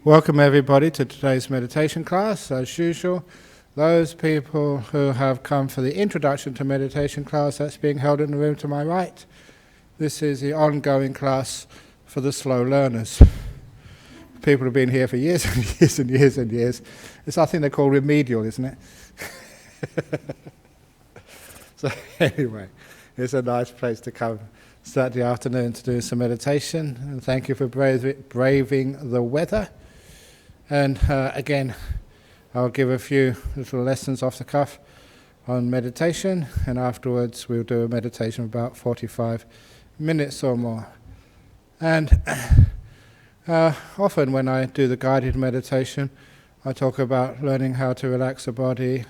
Welcome everybody to today's meditation class. As usual, those people who have come for the introduction to meditation class, that's being held in the room to my right. This is the ongoing class for the slow learners. People have been here for years and years and years and years. It's I think they call remedial, isn't it? So anyway, it's a nice place to come Saturday afternoon to do some meditation. And thank you for braving the weather. And again, I'll give a few little lessons off the cuff on meditation, and afterwards we'll do a meditation of about 45 minutes or more. And often when I do the guided meditation, I talk about learning how to relax the body,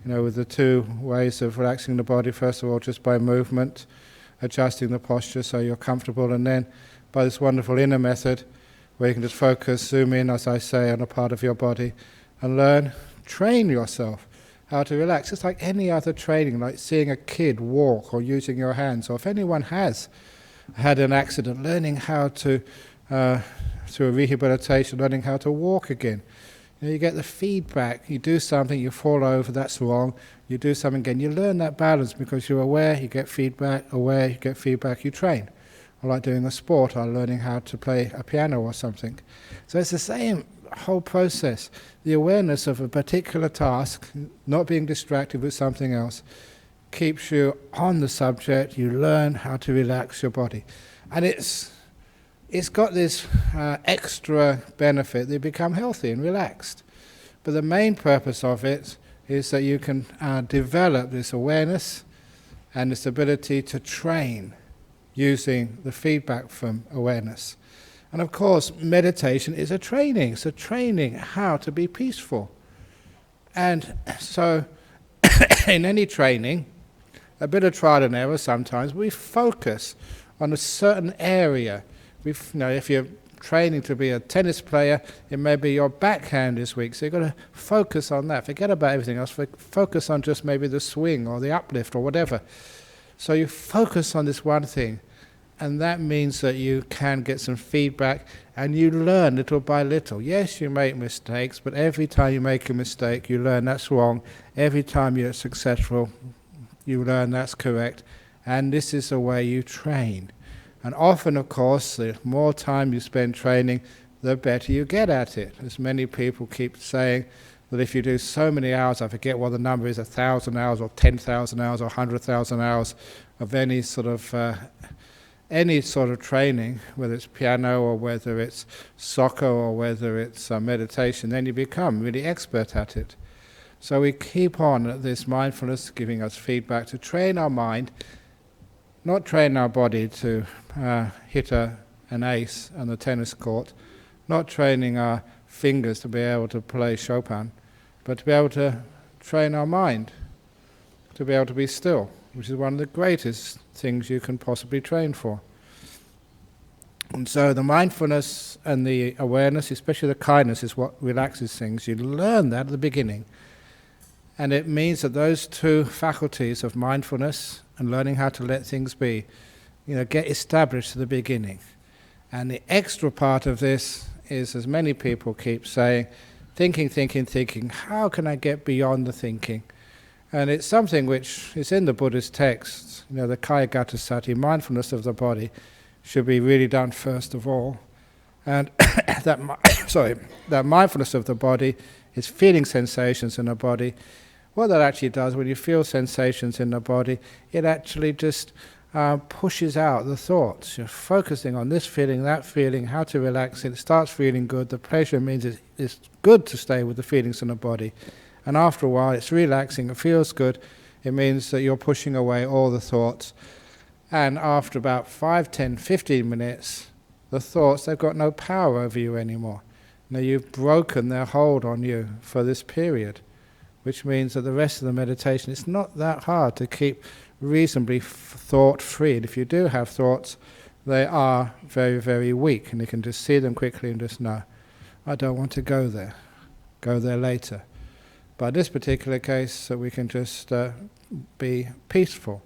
with the two ways of relaxing the body. First of all, just by movement, adjusting the posture so you're comfortable, and then by this wonderful inner method, where you can just focus, zoom in, as I say, on a part of your body and train yourself how to relax. It's like any other training, like seeing a kid walk or using your hands, or if anyone has had an accident, learning how to, through rehabilitation, learning how to walk again. You get the feedback, you do something, you fall over, that's wrong, you do something again. You learn that balance because you're aware, you get feedback, aware, you get feedback, you train. Or like doing a sport, or learning how to play a piano or something. So it's the same whole process. The awareness of a particular task, not being distracted with something else, keeps you on the subject. You learn how to relax your body. And it's got this extra benefit that you become healthy and relaxed. But the main purpose of it is that you can develop this awareness and this ability to train using the feedback from awareness. And of course, meditation is a training. It's a training how to be peaceful. And so, in any training, a bit of trial and error sometimes, we focus on a certain area. If you're training to be a tennis player, it may be your backhand this week, so you've got to focus on that. Forget about everything else. Focus on just maybe the swing or the uplift or whatever. So you focus on this one thing, and that means that you can get some feedback and you learn little by little. Yes, you make mistakes, but every time you make a mistake, you learn that's wrong. Every time you're successful, you learn that's correct. And this is the way you train. And often, of course, the more time you spend training, the better you get at it. As many people keep saying that if you do so many hours, I forget what the number is, 1,000 hours or 10,000 hours or 100,000 hours of any sort of training, whether it's piano or whether it's soccer or whether it's meditation, then you become really expert at it. So we keep on at this mindfulness, giving us feedback to train our mind, not train our body to hit an ace on the tennis court, not training our fingers to be able to play Chopin, but to be able to train our mind, to be able to be still, which is one of the greatest things you can possibly train for. And so the mindfulness and the awareness, especially the kindness, is what relaxes things. You learn that at the beginning. And it means that those two faculties of mindfulness and learning how to let things be, get established at the beginning. And the extra part of this is, as many people keep saying, thinking, how can I get beyond the thinking? And it's something which is in the Buddhist texts, the Kayagata Sati, mindfulness of the body, should be really done first of all. And that mindfulness of the body is feeling sensations in the body. What that actually does, when you feel sensations in the body, it actually just pushes out the thoughts. You're focusing on this feeling, that feeling, how to relax it. It starts feeling good. The pleasure means it's good to stay with the feelings in the body. And after a while, it's relaxing, it feels good. It means that you're pushing away all the thoughts. And after about 5, 10, 15 minutes, the thoughts, they've got no power over you anymore. You've broken their hold on you for this period, which means that the rest of the meditation, it's not that hard to keep reasonably thought-free. And if you do have thoughts, they are very, very weak, and you can just see them quickly and just know, I don't want to go there later. But in this particular case, so we can just be peaceful.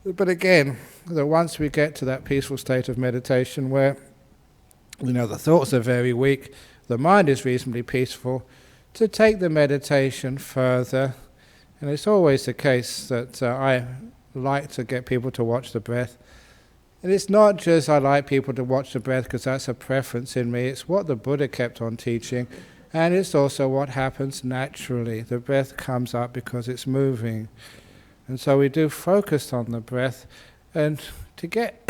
But again, that once we get to that peaceful state of meditation where the thoughts are very weak, the mind is reasonably peaceful, to take the meditation further. And it's always the case that I like to get people to watch the breath. And it's not just I like people to watch the breath because that's a preference in me, it's what the Buddha kept on teaching, and it's also what happens naturally. The breath comes up because it's moving. And so we do focus on the breath, and to get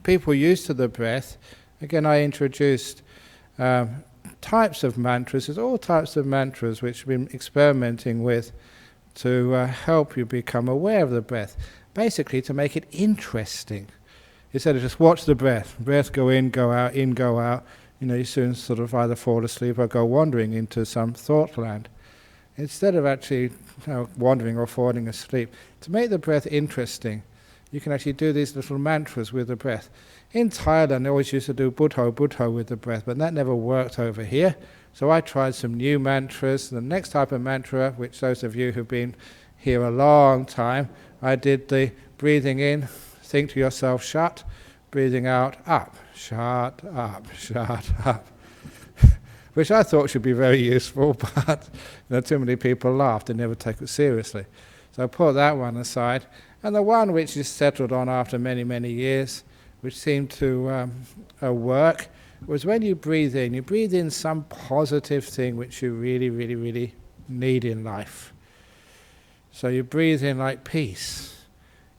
people used to the breath, again I introduced types of mantras. There's all types of mantras which we've been experimenting with to help you become aware of the breath, basically to make it interesting. Instead of just watch the breath go in, go out, you soon sort of either fall asleep or go wandering into some thought land. Instead of actually wandering or falling asleep, to make the breath interesting, you can actually do these little mantras with the breath. In Thailand, they always used to do Buddho, Buddho with the breath, but that never worked over here. So I tried some new mantras. The next type of mantra, which those of you who've been here a long time, I did the breathing in, think to yourself, shut, breathing out, up, shut, up, which I thought should be very useful, but too many people laughed and never take it seriously. So I put that one aside. And the one which is settled on after many, many years, which seemed to work, was when you breathe in some positive thing which you really, really, really need in life. So you breathe in like peace.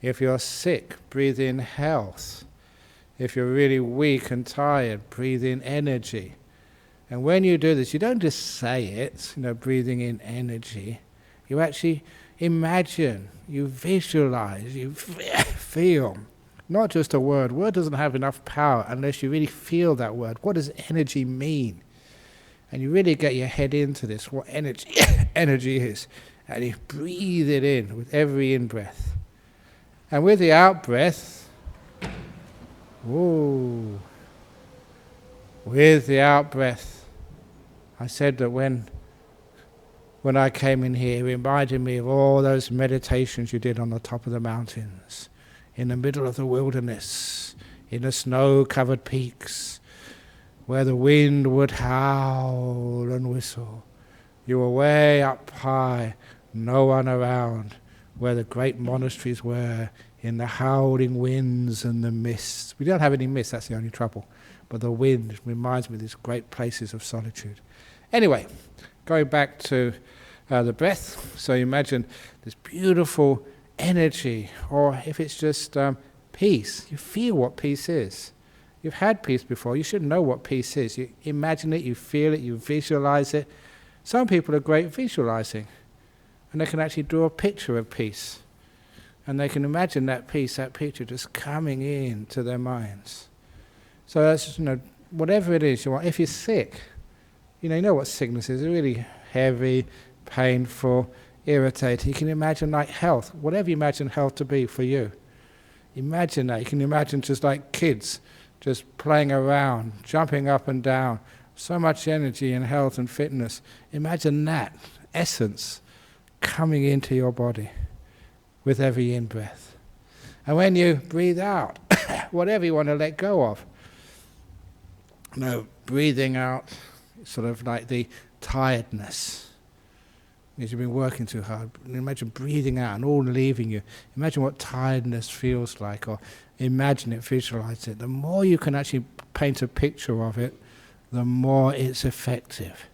If you're sick, breathe in health. If you're really weak and tired, breathe in energy. And when you do this, you don't just say it, breathing in energy. You actually imagine, you visualize, you feel. Not just a word. Word doesn't have enough power unless you really feel that word. What does energy mean? And you really get your head into this, what energy is. And you breathe it in with every in-breath. And with the out-breath, with the out-breath, I said that when I came in here, it reminded me of all those meditations you did on the top of the mountains, in the middle of the wilderness, in the snow-covered peaks, where the wind would howl and whistle. You were way up high, no one around, where the great monasteries were, in the howling winds and the mists. We don't have any mists, that's the only trouble. But the wind reminds me of these great places of solitude. Anyway, going back to the breath, so you imagine this beautiful energy, or if it's just peace, you feel what peace is. You've had peace before, you should know what peace is. You imagine it, you feel it, you visualize it. Some people are great visualizing, and they can actually draw a picture of peace. And they can imagine that peace, that picture just coming into their minds. So that's, whatever it is you want. If you're sick, you know what sickness is. It's really heavy, painful, irritating. You can imagine like health, whatever you imagine health to be for you. Imagine that. You can imagine just like kids, just playing around, jumping up and down. So much energy and health and fitness. Imagine that essence coming into your body with every in-breath. And when you breathe out, whatever you want to let go of, breathing out, sort of like the tiredness, because you've been working too hard. Imagine breathing out and all leaving you. Imagine what tiredness feels like, or imagine it, visualize it. The more you can actually paint a picture of it, the more it's effective.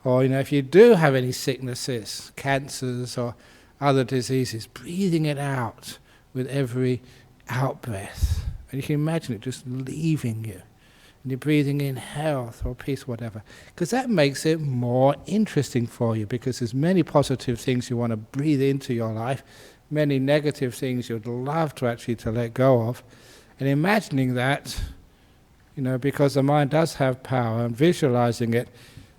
Or, if you do have any sicknesses, cancers or other diseases, breathing it out with every out-breath. And you can imagine it just leaving you. And you're breathing in health or peace, whatever. Because that makes it more interesting for you, because there's many positive things you want to breathe into your life, many negative things you'd love to actually to let go of. And imagining that, because the mind does have power, and visualizing it,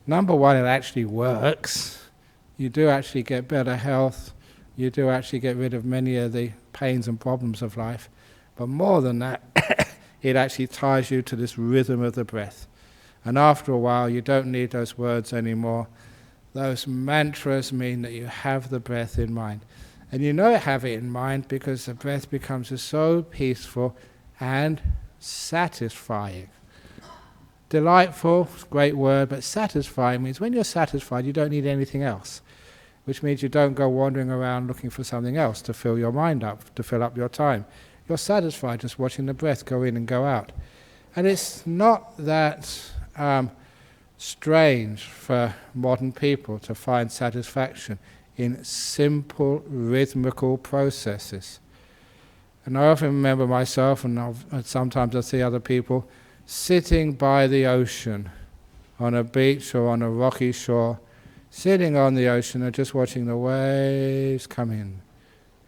number one, it actually works. You do actually get better health. You do actually get rid of many of the pains and problems of life. But more than that, it actually ties you to this rhythm of the breath. And after a while, you don't need those words anymore. Those mantras mean that you have the breath in mind. And you have it in mind because the breath becomes so peaceful and satisfying. Delightful, great word, but satisfying means when you're satisfied you don't need anything else, which means you don't go wandering around looking for something else to fill your mind up, to fill up your time. You're satisfied just watching the breath go in and go out. And it's not that strange for modern people to find satisfaction in simple rhythmical processes. And I often remember myself, and sometimes I see other people, sitting by the ocean on a beach or on a rocky shore, sitting on the ocean and just watching the waves come in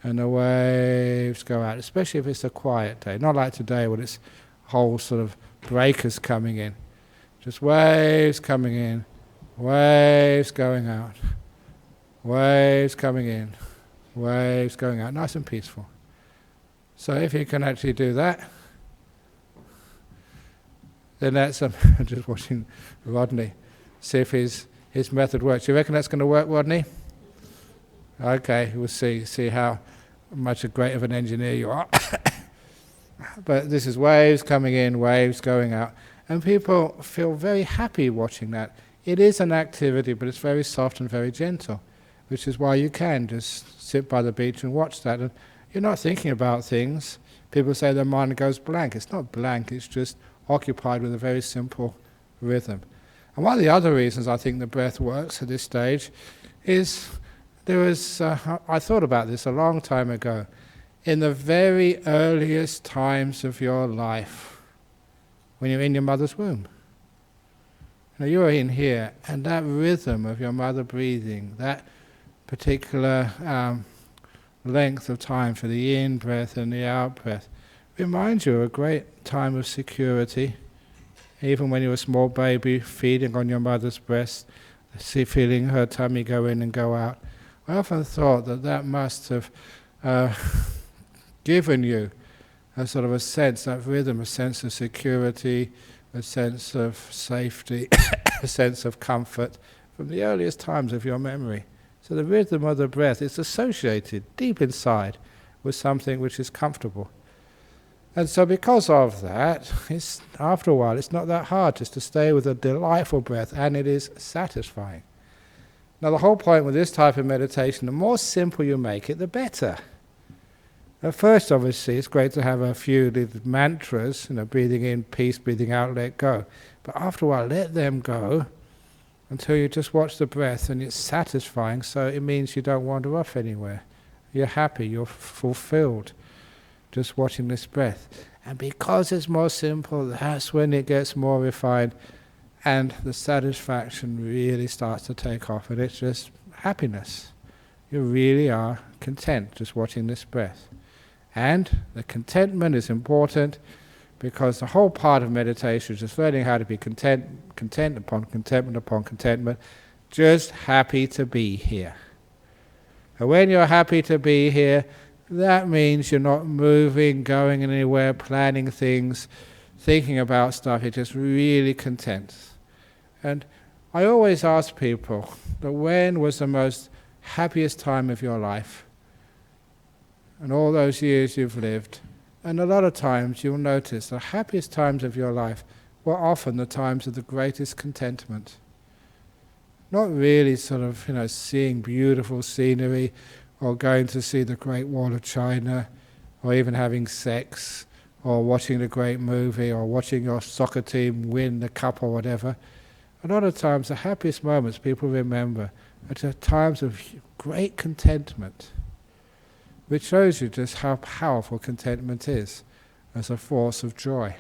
and the waves go out, especially if it's a quiet day, not like today when it's whole sort of breakers coming in. Just waves coming in, waves going out, waves coming in, waves going out, nice and peaceful. So if you can actually do that, then that's just watching Rodney, see if his method works. You reckon that's going to work, Rodney? Okay, we'll see how much a great of an engineer you are. But this is waves coming in, waves going out. And people feel very happy watching that. It is an activity, but it's very soft and very gentle, which is why you can just sit by the beach and watch that. And you're not thinking about things. People say their mind goes blank. It's not blank, it's just occupied with a very simple rhythm. And one of the other reasons I think the breath works at this stage is I thought about this a long time ago. In the very earliest times of your life, when you're in your mother's womb. Now you're in here, and that rhythm of your mother breathing, that particular length of time for the in-breath and the out-breath, reminds you of a great time of security. Even when you were a small baby, feeding on your mother's breast, feeling her tummy go in and go out. I often thought that must have given you a sort of a sense, that rhythm, a sense of security, a sense of safety, a sense of comfort from the earliest times of your memory. So the rhythm of the breath is associated deep inside with something which is comfortable. And so because of that, after a while it's not that hard just to stay with a delightful breath, and it is satisfying. Now the whole point with this type of meditation, the more simple you make it, the better. At first, obviously, it's great to have a few little mantras, breathing in peace, breathing out, let go. But after a while, let them go until you just watch the breath, and it's satisfying, so it means you don't wander off anywhere. You're happy, you're fulfilled, just watching this breath. And because it's more simple, that's when it gets more refined, and the satisfaction really starts to take off, and it's just happiness. You really are content just watching this breath. And the contentment is important, because the whole part of meditation is just learning how to be content upon contentment, just happy to be here. And when you're happy to be here, that means you're not moving, going anywhere, planning things, thinking about stuff. You're just really content. And I always ask people that when was the most happiest time of your life? And all those years you've lived. And a lot of times you'll notice the happiest times of your life were often the times of the greatest contentment. Not really sort of, seeing beautiful scenery, or going to see the Great Wall of China, or even having sex, or watching a great movie, or watching your soccer team win the cup or whatever. A lot of times the happiest moments people remember are just times of great contentment, which shows you just how powerful contentment is as a force of joy.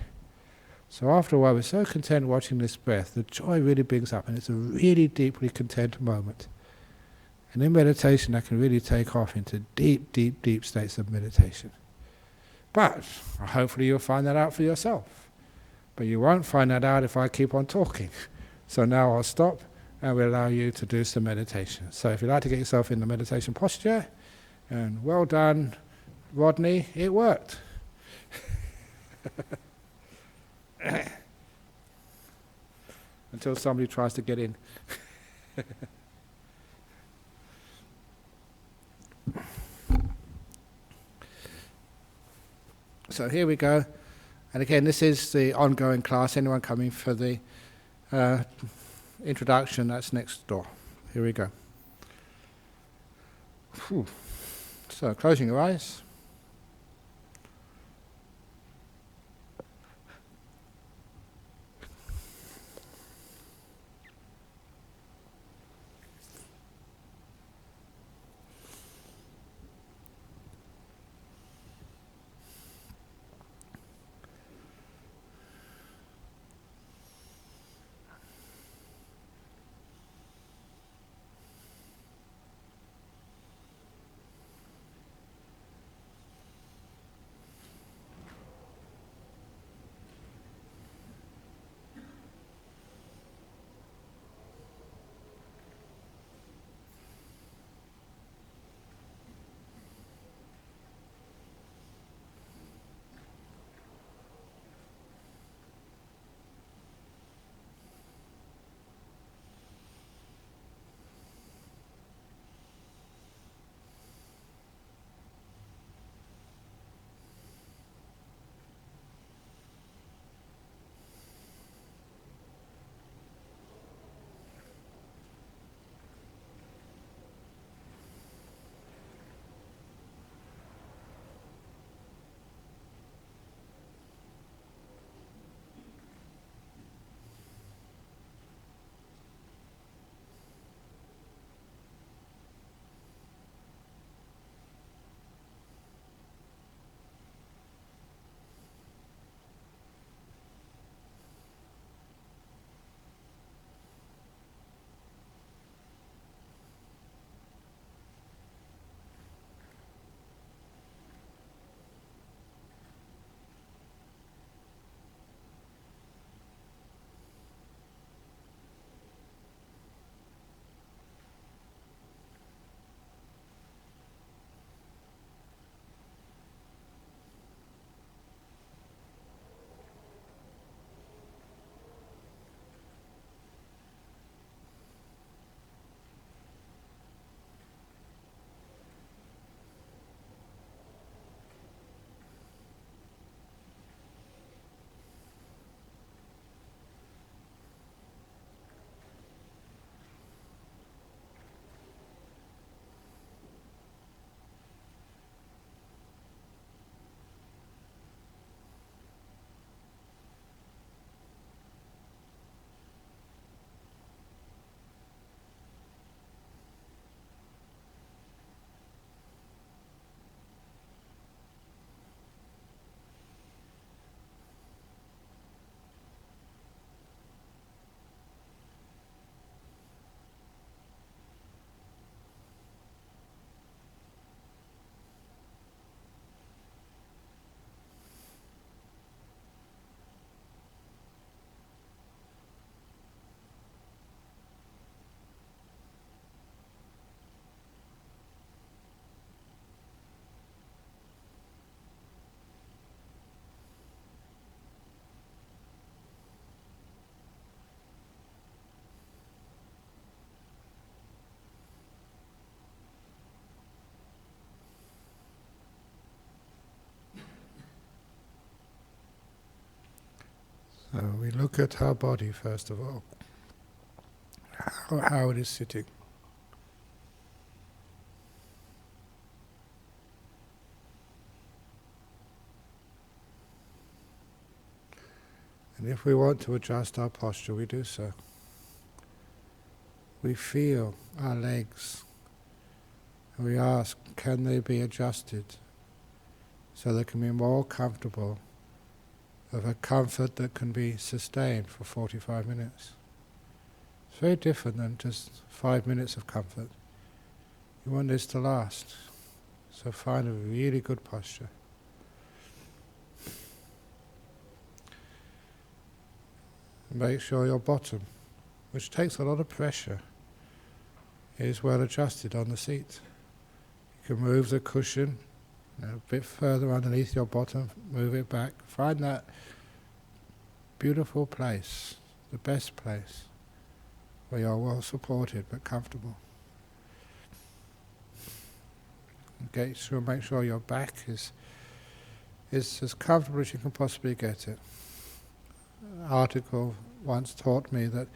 So after a while, we're so content watching this breath, the joy really brings up, and it's a really deeply content moment. And in meditation, that can really take off into deep, deep, deep states of meditation. But hopefully you'll find that out for yourself. But you won't find that out if I keep on talking. So now I'll stop, and we'll allow you to do some meditation. So if you'd like to get yourself in the meditation posture, and well done, Rodney, it worked. Until somebody tries to get in. So here we go. And again, this is the ongoing class. Anyone coming for the introduction, that's next door. Here we go. Whew. So, closing your eyes. So we look at our body first of all, how it is sitting. And if we want to adjust our posture, we do so. We feel our legs, and we ask, can they be adjusted so they can be more comfortable, of a comfort that can be sustained for 45 minutes. It's very different than just 5 minutes of comfort. You want this to last. So find a really good posture. Make sure your bottom, which takes a lot of pressure, is well adjusted on the seat. You can move the cushion a bit further underneath your bottom, move it back. Find that beautiful place, the best place, where you're well supported but comfortable. Make sure your back is is as comfortable as you can possibly get it. An article once taught me that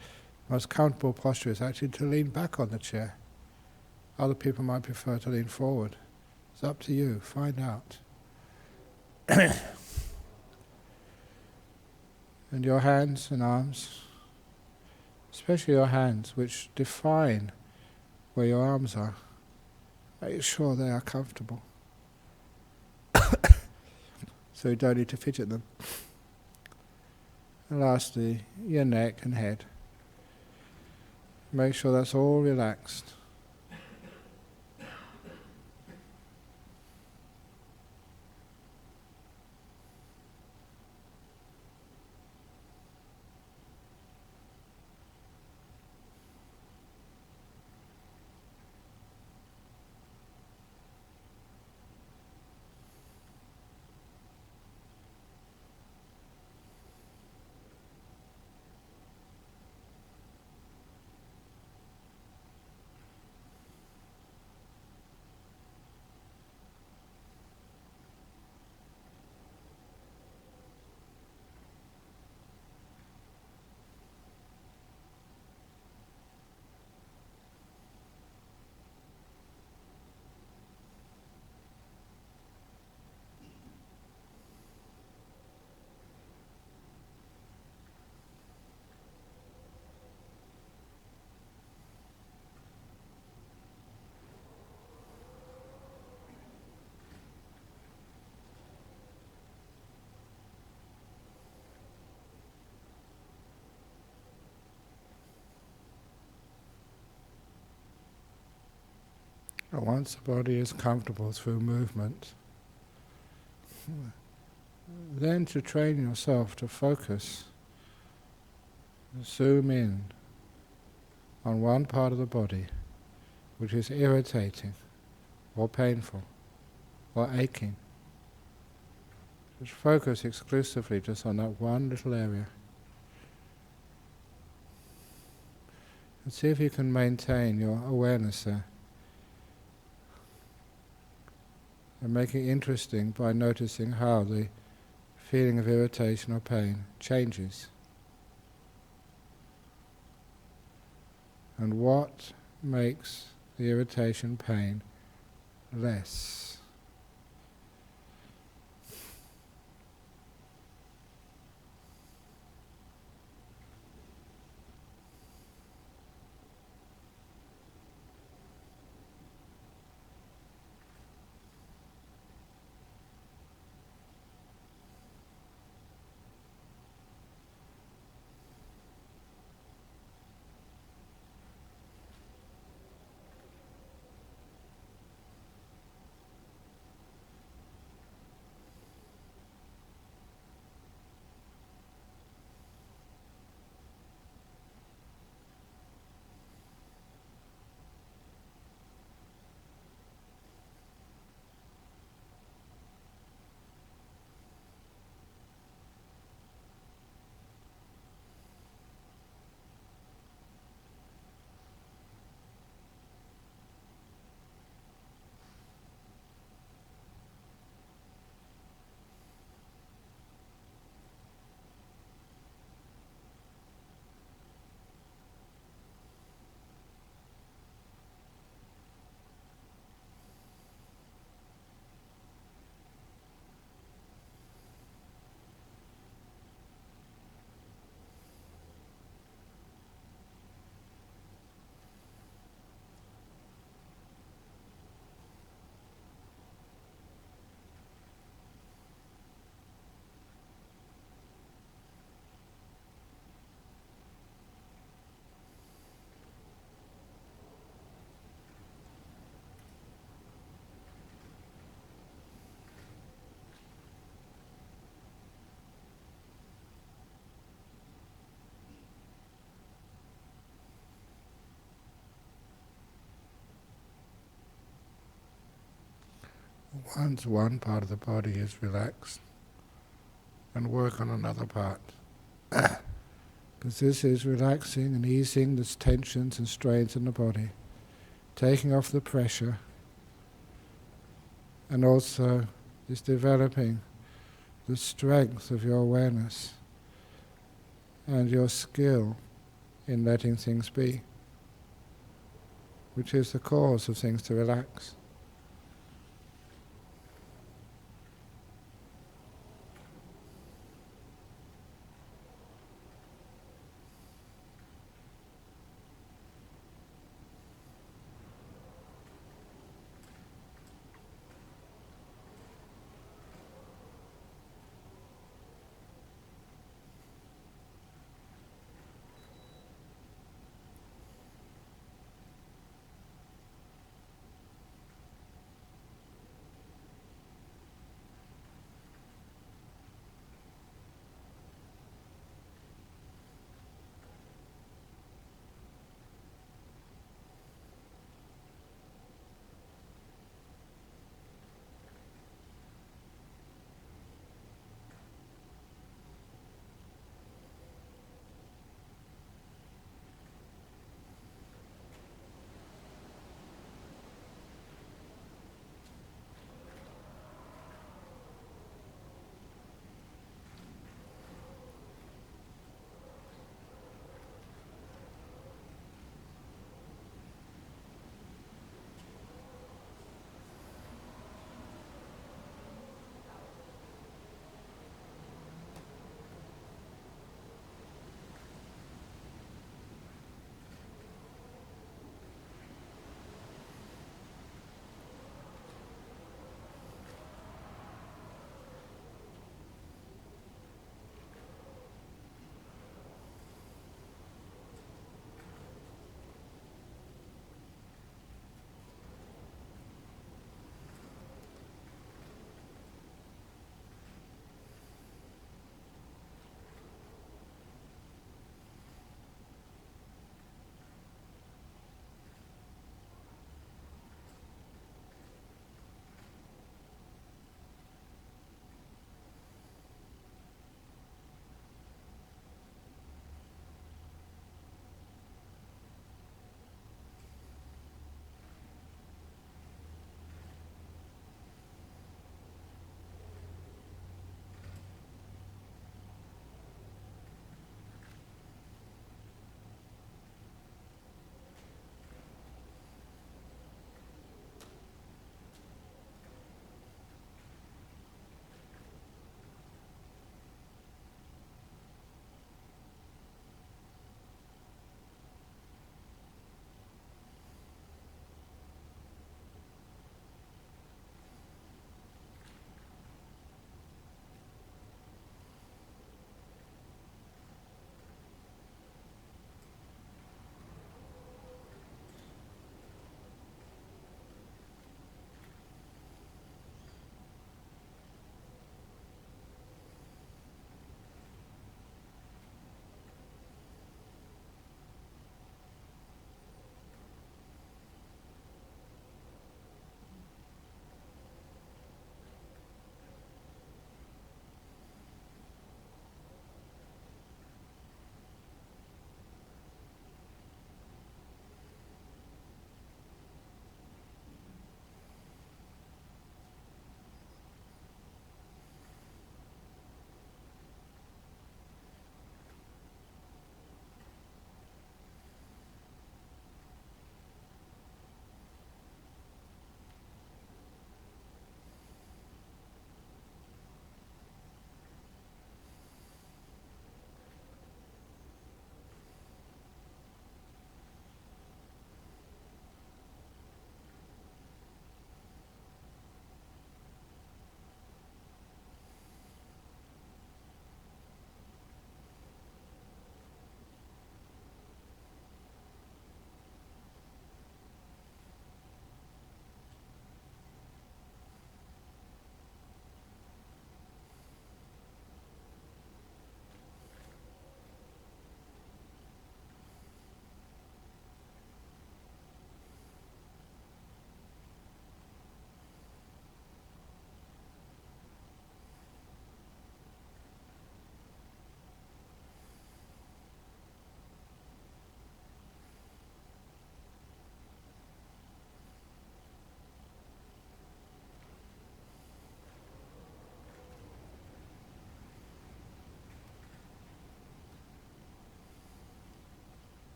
the most comfortable posture is actually to lean back on the chair. Other people might prefer to lean forward. It's up to you, find out. And your hands and arms, especially your hands, which define where your arms are, make sure they are comfortable. So you don't need to fidget them. And lastly, your neck and head. Make sure that's all relaxed. And once the body is comfortable through movement, then to train yourself to focus, zoom in on one part of the body which is irritating or painful or aching. Just focus exclusively just on that one little area. And see if you can maintain your awareness there. And make it interesting by noticing how the feeling of irritation or pain changes. And what makes the irritation, pain less. Once one part of the body is relaxed, and work on another part. Because this is relaxing and easing the tensions and strains in the body, taking off the pressure, and also is developing the strength of your awareness and your skill in letting things be, which is the cause of things to relax.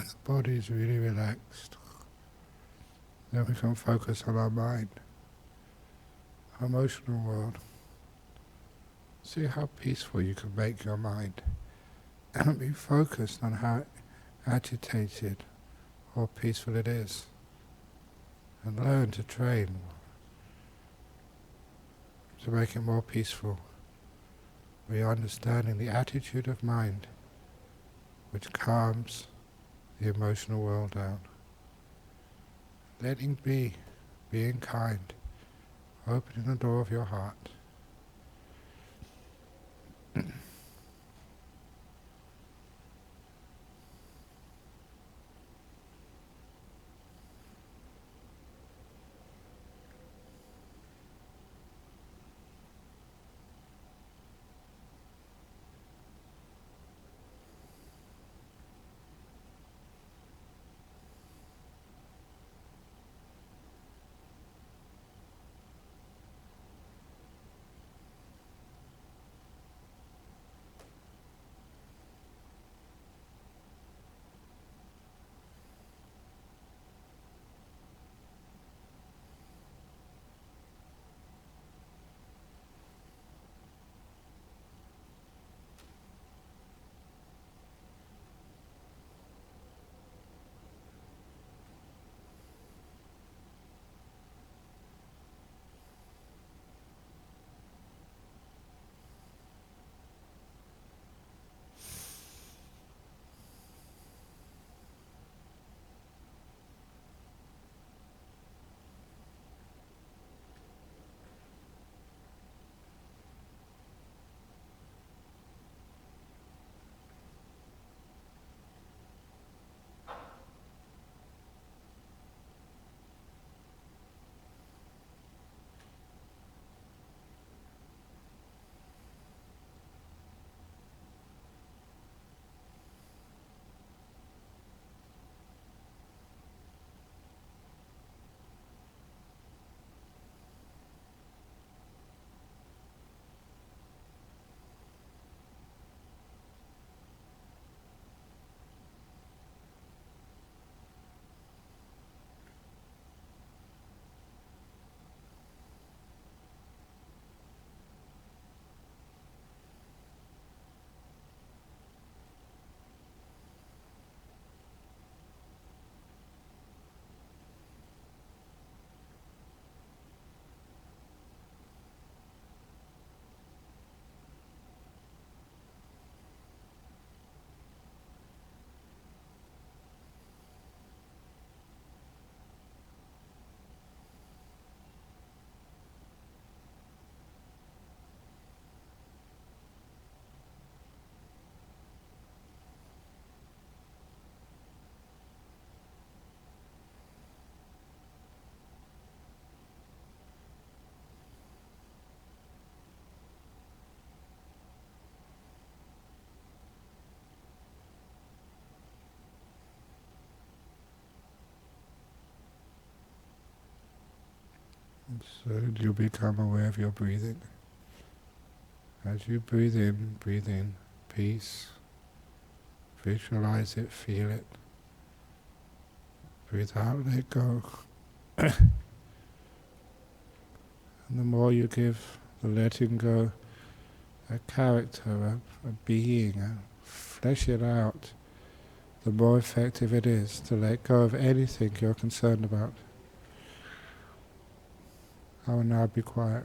the body is really relaxed, then we can focus on our mind, our emotional world. See how peaceful you can make your mind, and be focused on how agitated or peaceful it is, and learn to train to make it more peaceful. We are understanding the attitude of mind which calms the emotional world down. Letting be, being kind, opening the door of your heart. So you become aware of your breathing. As you breathe in peace, visualize it, feel it. Breathe out, let go. And the more you give the letting go a character, a being, flesh it out, the more effective it is to let go of anything you're concerned about. I will now be quiet.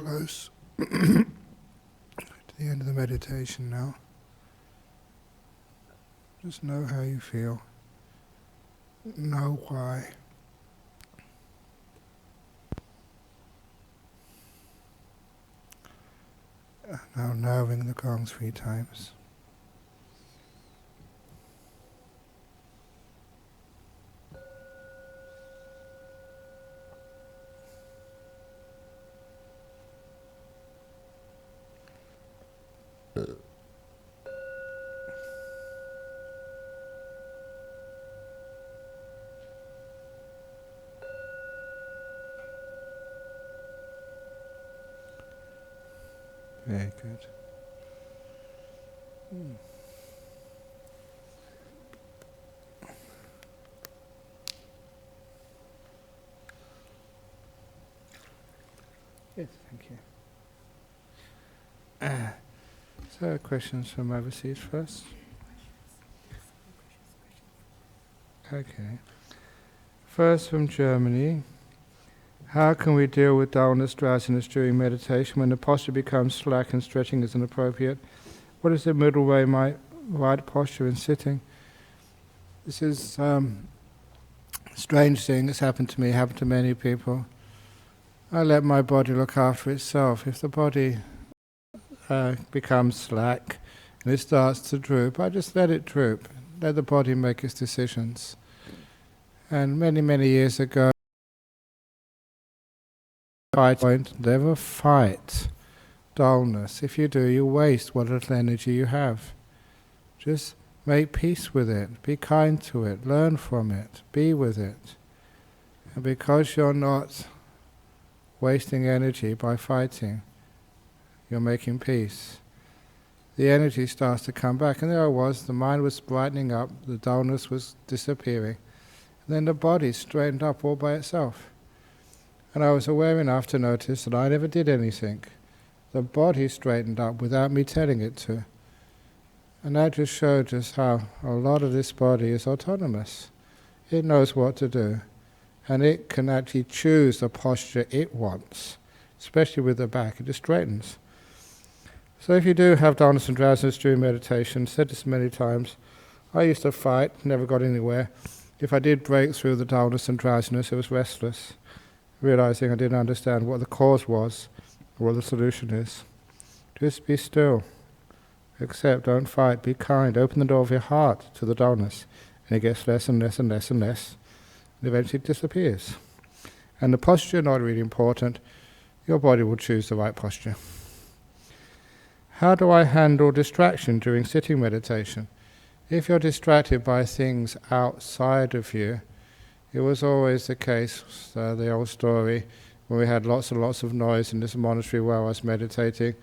close to the end of the meditation now. Just know how you feel. Know why. Now knowing the gong 3 times. Very good. Yes, thank you. So, questions from overseas first? Okay. First from Germany. How can we deal with dullness, drowsiness during meditation when the posture becomes slack and stretching is inappropriate? What is the middle way, my right posture in sitting? This is a strange thing. It's happened to me, happened to many people. I let my body look after itself. If the body becomes slack and it starts to droop, I just let it droop. Let the body make its decisions. And many, many years ago, never fight dullness. If you do, you waste what little energy you have. Just make peace with it, be kind to it, learn from it, be with it. And because you're not wasting energy by fighting, you're making peace. The energy starts to come back, and there I was, the mind was brightening up, the dullness was disappearing, and then the body straightened up all by itself. And I was aware enough to notice that I never did anything. The body straightened up without me telling it to. And that just showed us how a lot of this body is autonomous. It knows what to do. And it can actually choose the posture it wants, especially with the back. It just straightens. So if you do have dullness and drowsiness during meditation, said this many times, I used to fight, never got anywhere. If I did break through the dullness and drowsiness, it was restless, realizing I didn't understand what the cause was or what the solution is. Just be still. Accept, don't fight, be kind. Open the door of your heart to the dullness. And it gets less and less and less and less. And eventually it disappears. And the posture, not really important. Your body will choose the right posture. How do I handle distraction during sitting meditation? If you're distracted by things outside of you, it was always the case, the old story, when we had lots and lots of noise in this monastery where I was meditating,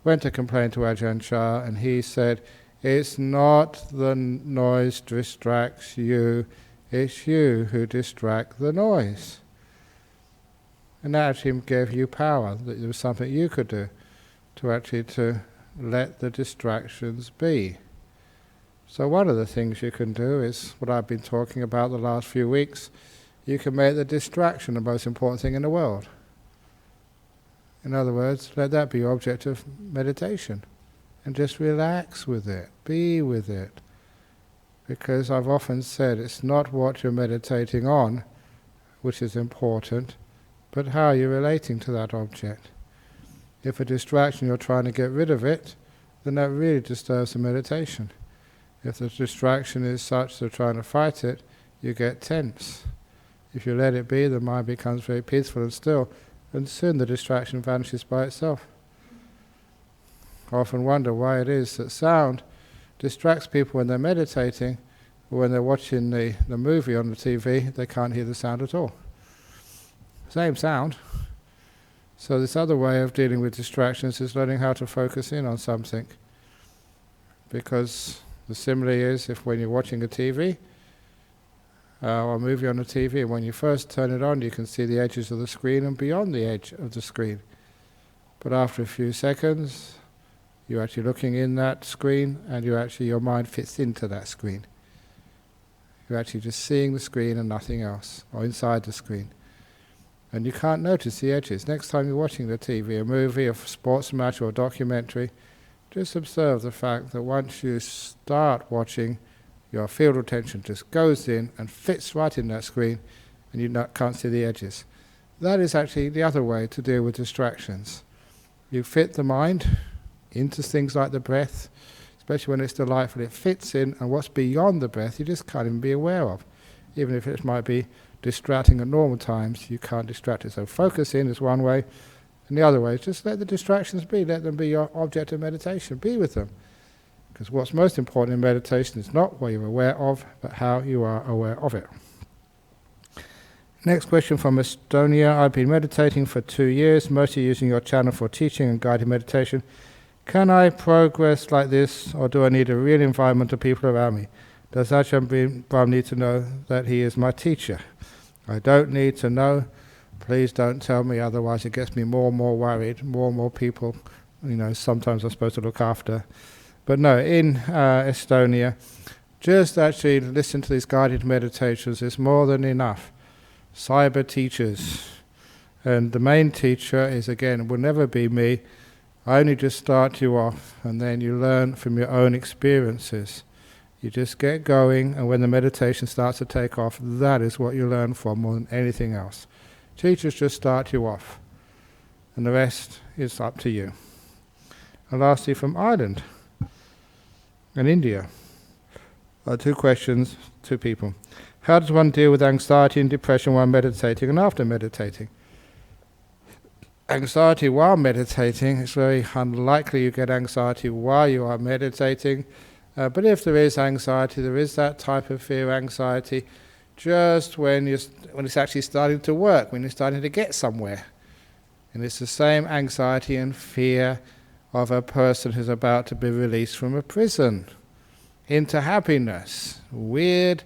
went to complain to Ajahn Brahm, and he said, it's not the noise distracts you, it's you who distract the noise. And that actually gave you power, that there was something you could do to let the distractions be. So one of the things you can do is what I've been talking about the last few weeks. You can make the distraction the most important thing in the world. In other words, let that be your object of meditation. And just relax with it, be with it. Because I've often said it's not what you're meditating on which is important, but how you're relating to that object. If a distraction you're trying to get rid of it, then that really disturbs the meditation. If the distraction is such that trying to fight it, you get tense. If you let it be, the mind becomes very peaceful and still, and soon the distraction vanishes by itself. I often wonder why it is that sound distracts people when they're meditating, or when they're watching the movie on the TV, they can't hear the sound at all. Same sound. So this other way of dealing with distractions is learning how to focus in on something. Because the simile is, if when you're watching a TV, or a movie on the TV, when you first turn it on, you can see the edges of the screen and beyond the edge of the screen. But after a few seconds, you're actually looking in that screen, and your mind fits into that screen. You're actually just seeing the screen and nothing else, or inside the screen. and you can't notice the edges. Next time you're watching the TV, a movie, a sports match or a documentary, just observe the fact that once you start watching, your field of attention just goes in and fits right in that screen, and you can't see the edges. That is actually the other way to deal with distractions. You fit the mind into things like the breath, especially when it's delightful. It fits in, and what's beyond the breath you just can't even be aware of. Even if it might be distracting at normal times, you can't distract it. So focus in is one way, and the other way is just let the distractions be. Let them be your object of meditation. Be with them. Because what's most important in meditation is not what you're aware of, but how you are aware of it. Next question from Estonia. I've been meditating for 2 years, mostly using your channel for teaching and guided meditation. Can I progress like this, or do I need a real environment of people around me? Does Ajahn Brahm need to know that he is my teacher? I don't need to know. Please don't tell me, otherwise it gets me more and more worried. More and more people, sometimes I'm supposed to look after. But no, in Estonia, just actually listen to these guided meditations is more than enough. Cyber teachers. And the main teacher is, again, will never be me. I only just start you off, and then you learn from your own experiences. You just get going, and when the meditation starts to take off, that is what you learn from more than anything else. Teachers just start you off, and the rest is up to you. And lastly, from Ireland and India. 2 questions, 2 people. How does one deal with anxiety and depression while meditating and after meditating? Anxiety while meditating, it's very unlikely you get anxiety while you are meditating. But if there is anxiety, there is that type of fear anxiety just when it's actually starting to work, when you're starting to get somewhere. And it's the same anxiety and fear of a person who's about to be released from a prison into happiness. Weird,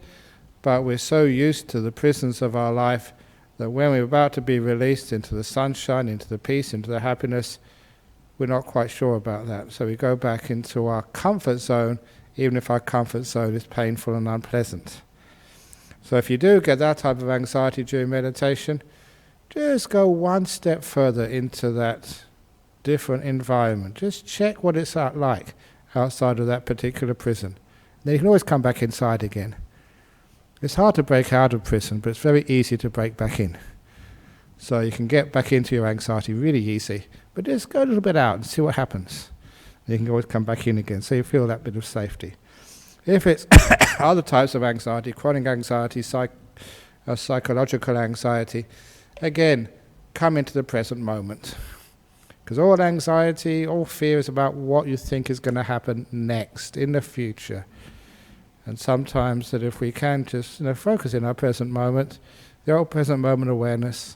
but we're so used to the prisons of our life that when we're about to be released into the sunshine, into the peace, into the happiness, we're not quite sure about that. So we go back into our comfort zone, even if our comfort zone is painful and unpleasant. So if you do get that type of anxiety during meditation, just go one step further into that different environment. Just check what it's like outside of that particular prison. Then you can always come back inside again. It's hard to break out of prison, but it's very easy to break back in. So you can get back into your anxiety really easy, but just go a little bit out and see what happens. You can always come back in again, so you feel that bit of safety. If it's other types of anxiety, chronic anxiety, psychological anxiety, again, come into the present moment. Because all anxiety, all fear is about what you think is going to happen next, in the future. And sometimes that if we can just focus in our present moment, the old present moment awareness,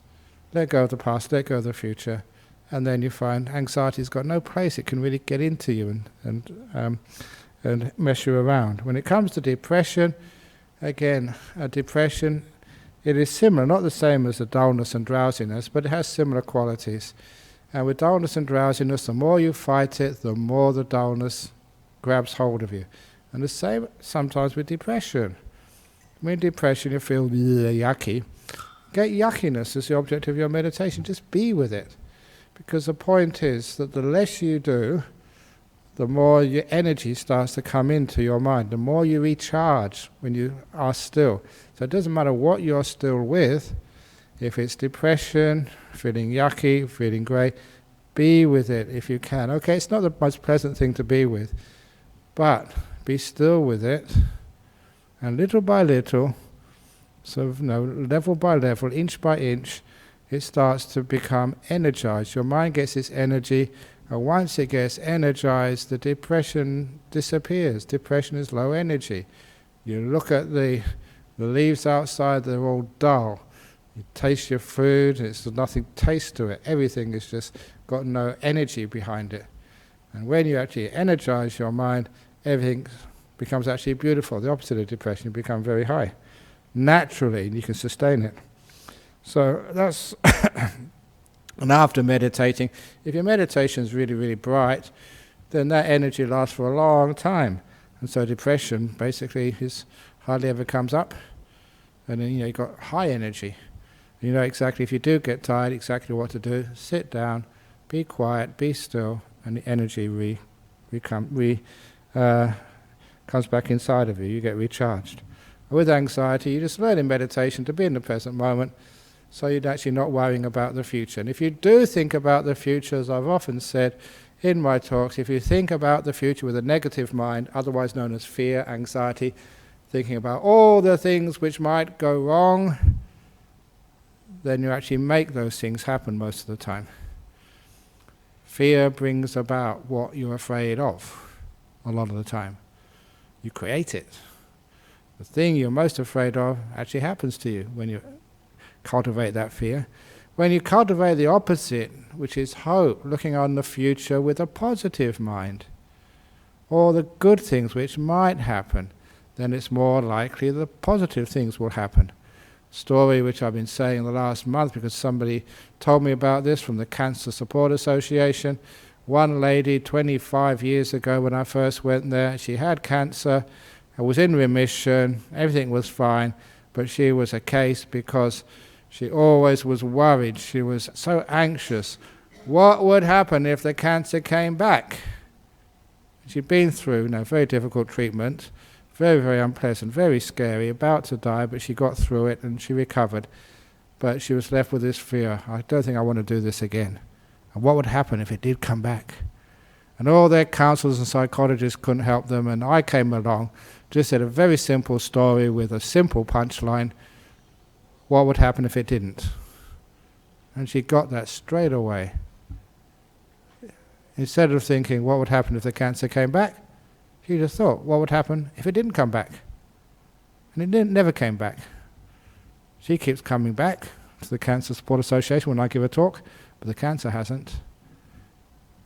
let go of the past, let go of the future, and then you find anxiety's got no place. It can really get into you and mess you around. When it comes to depression, again, depression, it is similar, not the same as the dullness and drowsiness, but it has similar qualities. And with dullness and drowsiness, the more you fight it, the more the dullness grabs hold of you. And the same sometimes with depression. When depression you feel yucky, get yuckiness as the object of your meditation. Just be with it. Because the point is that the less you do, the more your energy starts to come into your mind. The more you recharge when you are still. So it doesn't matter what you're still with. If it's depression, feeling yucky, feeling grey, be with it if you can. Okay, it's not the most pleasant thing to be with, but be still with it, and little by little, level by level, inch by inch, it starts to become energized. Your mind gets its energy, and once it gets energized, the depression disappears. Depression is low energy. You look at the leaves outside, they're all dull. You taste your food, there's nothing taste to it. Everything has just got no energy behind it. And when you actually energize your mind, everything becomes actually beautiful. The opposite of depression, you become very high. Naturally, and you can sustain it. So that's... And after meditating, if your meditation is really, really bright, then that energy lasts for a long time. And so depression basically hardly ever comes up. And then you've got high energy. You know exactly, if you do get tired, exactly what to do. Sit down, be quiet, be still, and the energy comes back inside of you. You get recharged. With anxiety, you just learn in meditation to be in the present moment, so you're actually not worrying about the future. And if you do think about the future, as I've often said in my talks, if you think about the future with a negative mind, otherwise known as fear, anxiety, thinking about all the things which might go wrong, then you actually make those things happen most of the time. Fear brings about what you're afraid of a lot of the time. You create it. The thing you're most afraid of actually happens to you when you cultivate that fear. When you cultivate the opposite, which is hope, looking on the future with a positive mind, or the good things which might happen, then it's more likely the positive things will happen. Story which I've been saying the last month because somebody told me about this from the Cancer Support Association. One lady 25 years ago when I first went there, she had cancer, was in remission, everything was fine, but she was a case because she always was worried. She was so anxious. What would happen if the cancer came back? She'd been through very difficult treatment, very, very unpleasant, very scary, about to die, but she got through it and she recovered. But she was left with this fear. I don't think I want to do this again. And what would happen if it did come back? And all their counselors and psychologists couldn't help them, and I came along, just said a very simple story with a simple punchline. What would happen if it didn't? And she got that straight away. Instead of thinking, what would happen if the cancer came back? She just thought, what would happen if it didn't come back? And it never came back. She keeps coming back to the Cancer Support Association when I give a talk, but the cancer hasn't.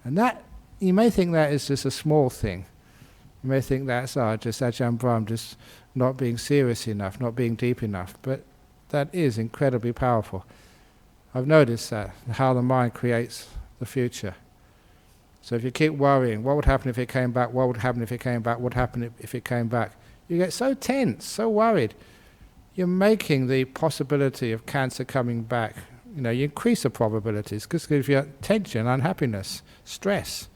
And that, you may think that is just a small thing. You may think that's just Ajahn Brahm just not being serious enough, not being deep enough, but that is incredibly powerful. I've noticed that, how the mind creates the future. So if you keep worrying, what would happen if it came back, what would happen if it came back, what would happen if it came back, you get so tense, so worried. You're making the possibility of cancer coming back, you increase the probabilities, because it gives you tension, unhappiness, stress.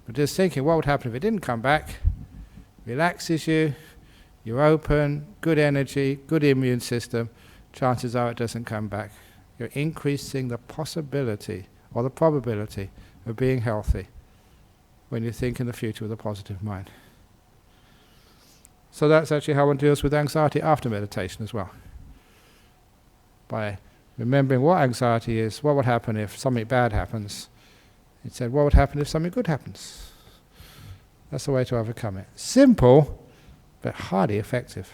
But just thinking, what would happen if it didn't come back, relaxes you, you're open, good energy, good immune system, chances are it doesn't come back. You're increasing the possibility, or the probability, of being healthy when you think in the future with a positive mind. So that's actually how one deals with anxiety after meditation as well. By remembering what anxiety is, what would happen if something bad happens. It said, what would happen if something good happens? That's the way to overcome it. Simple, but highly effective.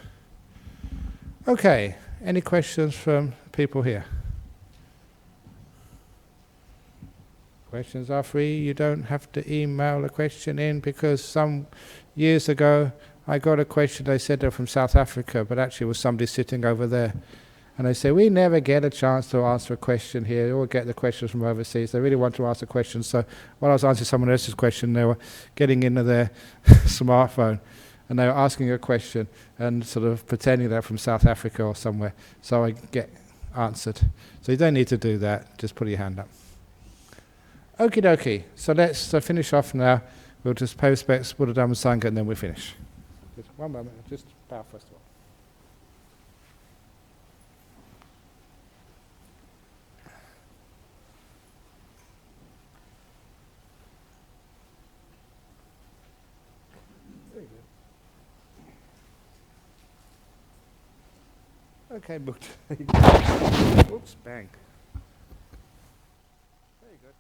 Okay, any questions from people here? Questions are free. You don't have to email a question in, because some years ago I got a question, they said they're from South Africa, but actually it was somebody sitting over there. And they say, we never get a chance to answer a question here, or get the questions from overseas. They really want to ask a question. So while I was answering someone else's question, they were getting into their smartphone, and they were asking a question and sort of pretending they're from South Africa or somewhere. So I get answered. So you don't need to do that. Just put your hand up. Okie dokie. So let's finish off now. We'll just pay respects, Buddha Dhamma Sangha, and then we'll finish. Just one moment. Just bow first of all. Very good. Okay, Buddha. Oops, bang. Very good.